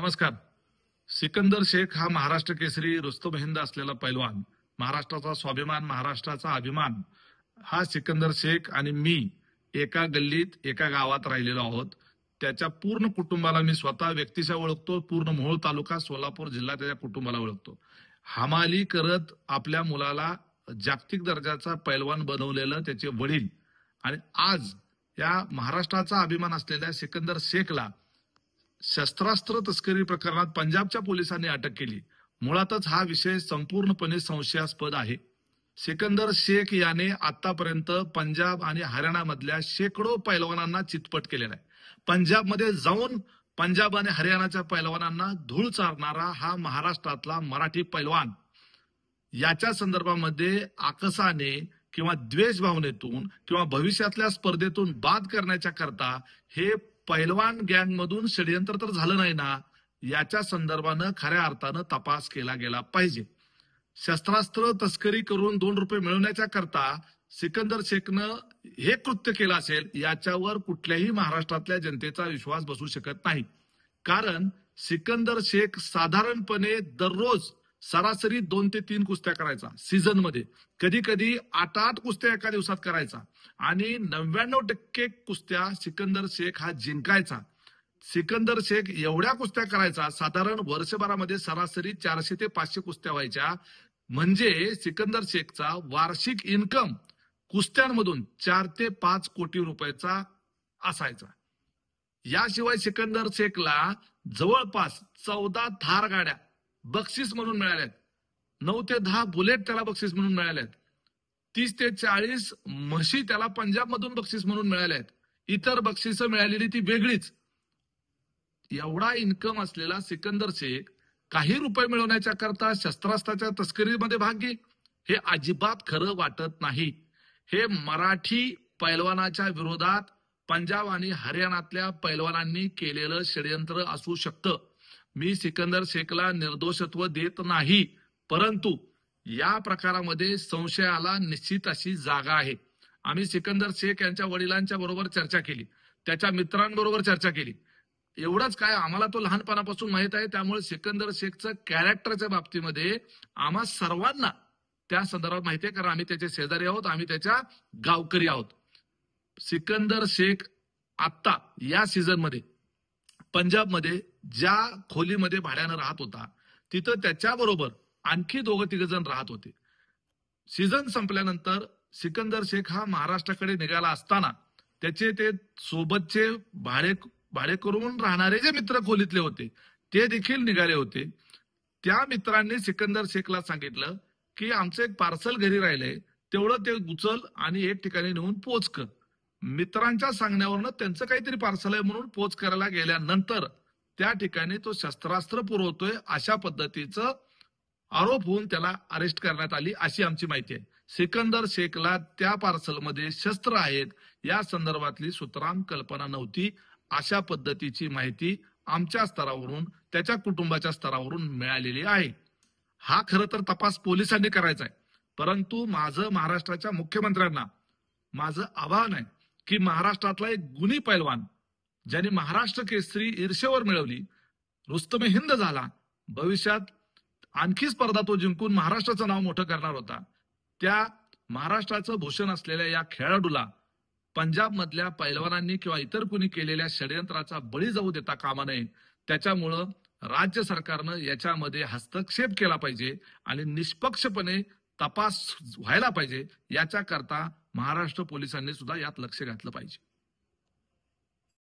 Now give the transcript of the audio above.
नमस्कार. सिकंदर शेख हा महाराष्ट्र केसरी रुस्तम हिंद असलेला पैलवान, महाराष्ट्राचा स्वाभिमान, महाराष्ट्राचा अभिमान. हा सिकंदर शेख आणि मी एका गल्लीत एका गावात राहिलेलो आहोत. त्याच्या पूर्ण कुटुंबाला मी स्वतः व्यक्तिशः ओळखतो. पूर्ण मोहोळ तालुका, सोलापूर जिल्हा त्याच्या कुटुंबाला ओळखतो. हमाली करत आपल्या मुलाला जागतिक दर्जाचा पैलवान बनवलेलं त्याचे वडील आणि आज या महाराष्ट्राचा अभिमान असलेल्या सिकंदर शेखला शस्त्रास्त्र तस्करी प्रकरणात पंजाबच्या पोलिसांनी अटक केली. मुळातच हा विषय संपूर्णपणे संशयास्पद आहे. सिकंदर शेख याने आतापर्यंत पंजाब आणि हरियाणामधल्या शेकडो पैलवानांना चितपट केलेला आहे. पंजाबमध्ये जाऊन पंजाब आणि हरियाणाच्या पैलवानांना धूळ चारणारा हा महाराष्ट्रातला मराठी पैलवान. याच्या संदर्भामध्ये आकसाने किंवा द्वेष भावनेतून किंवा भविष्यातल्या स्पर्धेतून बाद करण्याच्या करता हे पैलवान गँग मधून षडयंत्र तर झालं नाही ना, याच्या संदर्भानं खऱ्या अर्थानं तपास केला गेला पाहिजे. शस्त्रास्त्र तस्करी करून 2 रुपये मिळवण्याच्या करता सिकंदर शेखनं हे कृत्य केलं असेल, याच्यावर कुठल्याही महाराष्ट्रातल्या जनतेचा विश्वास बसू शकत नाही. कारण सिकंदर शेख साधारणपणे दररोज सरासरी 2 ते 3 कुस्त्या करायचा सीझन मध्ये, कधी कधी 8 कुस्त्या एका दिवसात करायचा आणि 99% कुस्त्या सिकंदर शेख हा जिंकायचा. सिकंदर शेख एवढ्या कुस्त्या करायचा, साधारण वर्षभरामध्ये सरासरी 400 ते 500 कुस्त्या व्हायच्या. म्हणजे सिकंदर शेखचा वार्षिक इन्कम कुस्त्यांमधून 4 ते 5 कोटी रुपयाचा असायचा. याशिवाय सिकंदर शेखला जवळपास 14 थार गाड्या बक्षीस म्हणून मिळाल्यात. 9 ते 10 बुलेट त्याला बक्षीस म्हणून मिळाल्यात. 30 ते 40 म्हशी त्याला पंजाब मधून बक्षीस म्हणून मिळाल्यात. इतर बक्षिसं मिळालेली ती वेगळीच. एवढा इन्कम असलेला सिकंदर शेख काही रुपये मिळवण्याच्या करता शस्त्रास्त्राच्या तस्करीमध्ये भाग घे, हे अजिबात खरं वाटत नाही. हे मराठी पैलवानाच्या विरोधात पंजाब आणि हरियाणातल्या पैलवानांनी केलेलं षडयंत्र असू शकतं. मी सिकंदर शेखला निर्दोषत्व देत नाही, परंतु या प्रकारामध्ये संशयाला निश्चित अशी जागा आहे. आम्ही सिकंदर शेख यांच्या वडिलांच्या बरोबर चर्चा केली, त्याच्या मित्रांबरोबर चर्चा केली. एवढंच काय, आम्हाला तो लहानपणापासून माहित आहे. त्यामुळे सिकंदर शेखचं कॅरेक्टरच्या बाबतीमध्ये आम्हा सर्वांना त्या संदर्भात माहिती आहे, कारण आम्ही त्याचे शेजारी आहोत, आम्ही त्याच्या गावकरी आहोत. सिकंदर शेख आता या सीझन मध्ये पंजाबमध्ये ज्या खोलीमध्ये भाड्यानं राहत होता, तिथं त्याच्याबरोबर आणखी 2-3 जण राहत होते. सीझन संपल्यानंतर सिकंदर शेख हा महाराष्ट्राकडे निघाला असताना त्याचे ते सोबतचे भाडे करून राहणारे जे मित्र खोलीतले होते ते देखील निघाले होते. त्या मित्रांनी सिकंदर शेखला सांगितलं की आमचं एक पार्सल घरी राहिलंय, तेवढं ते उचल आणि एक ठिकाणी नेऊन पोच कर. मित्रांच्या सांगण्यावरनं त्यांचं काहीतरी पार्सल आहे म्हणून पोच करायला गेल्यानंतर त्या ठिकाणी तो शस्त्रास्त्र पुरवतोय अशा पद्धतीचं आरोप होऊन त्याला अरेस्ट करण्यात आली, अशी आमची माहिती आहे. सिकंदर शेखला त्या पार्सलमध्ये शस्त्र आहेत या संदर्भातली सुतराम कल्पना नव्हती. अशा पद्धतीची माहिती आमच्या स्तरावरून, त्याच्या कुटुंबाच्या स्तरावरून मिळालेली आहे. हा खरं तर तपास पोलिसांनी करायचा आहे. परंतु माझं महाराष्ट्राच्या मुख्यमंत्र्यांना माझं आवाहन आहे की महाराष्ट्रातला एक गुणी पैलवान ज्याने महाराष्ट्र केसरी ईर्षेवर मिळवली, रुस्तम हिंद झाला, भविष्यात आणखी स्पर्धा तो जिंकून महाराष्ट्राचं नाव मोठं करणार होता, त्या महाराष्ट्राचं भूषण असलेल्या या खेळाडूला पंजाब मधल्या पैलवानांनी किंवा इतर कुणी केलेल्या षडयंत्राचा बळी जाऊ देता कामा नये. त्याच्यामुळं राज्य सरकारनं याच्यामध्ये हस्तक्षेप केला पाहिजे आणि निष्पक्षपणे तपास व्हायला पाहिजे. याच्या करता महाराष्ट्र पोलिसांनी सुद्धा यात लक्ष घातलं पाहिजे.